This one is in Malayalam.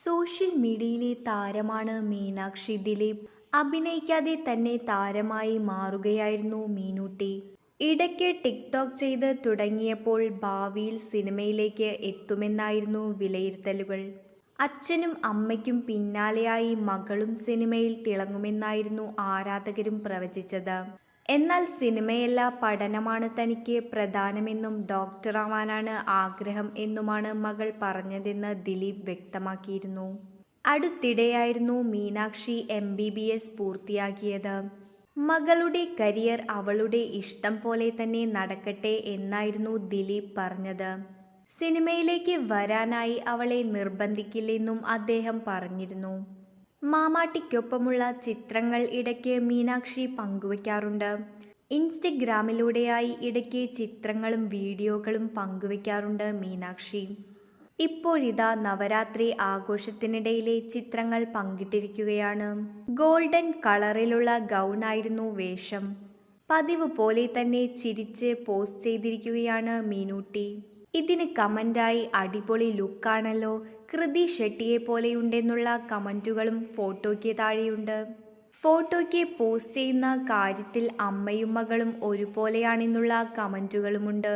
സോഷ്യൽ മീഡിയയിലെ താരമാണ് മീനാക്ഷി ദിലീപ്. അഭിനയിക്കാതെ തന്നെ താരമായി മാറുകയായിരുന്നു മീനൂട്ടി. ഇടയ്ക്ക് ടിക്ടോക്ക് ചെയ്ത് തുടങ്ങിയപ്പോൾ ഭാവിയിൽ സിനിമയിലേക്ക് എത്തുമെന്നായിരുന്നു വിലയിരുത്തലുകൾ. അച്ഛനും അമ്മയ്ക്കും പിന്നാലെയായി മകളും സിനിമയിൽ തിളങ്ങുമെന്നായിരുന്നു ആരാധകരും പ്രവചിച്ചത്. എന്നാൽ സിനിമയല്ല, പഠനമാണ് തനിക്ക് പ്രധാനമെന്നും ഡോക്ടറാവാനാണ് ആഗ്രഹം എന്നുമാണ് മകൾ പറഞ്ഞതെന്ന് ദിലീപ് വ്യക്തമാക്കിയിരുന്നു. അടുത്തിടെയായിരുന്നു മീനാക്ഷി MBBS പൂർത്തിയാക്കിയത്. മകളുടെ കരിയർ അവളുടെ ഇഷ്ടം പോലെ തന്നെ നടക്കട്ടെ എന്നായിരുന്നു ദിലീപ് പറഞ്ഞത്. സിനിമയിലേക്ക് വരാനായി അവളെ നിർബന്ധിക്കില്ലെന്നും അദ്ദേഹം പറഞ്ഞിരുന്നു. മാമാട്ടിക്കൊപ്പമുള്ള ചിത്രങ്ങൾ ഇടയ്ക്ക് മീനാക്ഷി പങ്കുവയ്ക്കാറുണ്ട്. ഇൻസ്റ്റഗ്രാമിലൂടെയായി ഇടയ്ക്ക് ചിത്രങ്ങളും വീഡിയോകളും പങ്കുവയ്ക്കാറുണ്ട് മീനാക്ഷി. ഇപ്പോഴിതാ നവരാത്രി ആഘോഷത്തിനിടയിലെ ചിത്രങ്ങൾ പങ്കിട്ടിരിക്കുകയാണ്. ഗോൾഡൻ കളറിലുള്ള ഗൗണായിരുന്നു വേഷം. പതിവ് പോലെ തന്നെ ചിരിച്ച് പോസ്റ്റ് ചെയ്തിരിക്കുകയാണ് മീനൂട്ടി. ഇതിന് കമന്റായി "അടിപൊളി ലുക്കാണല്ലോ, കൃതി ഷെട്ടിയെ പോലെയുണ്ടെന്നുള്ള കമന്റുകളും ഫോട്ടോയ്ക്ക് താഴെയുണ്ട്. ഫോട്ടോയ്ക്ക് പോസ്റ്റ് ചെയ്യുന്ന കാര്യത്തിൽ അമ്മയും മകളും ഒരുപോലെയാണെന്നുള്ള കമന്റുകളുമുണ്ട്.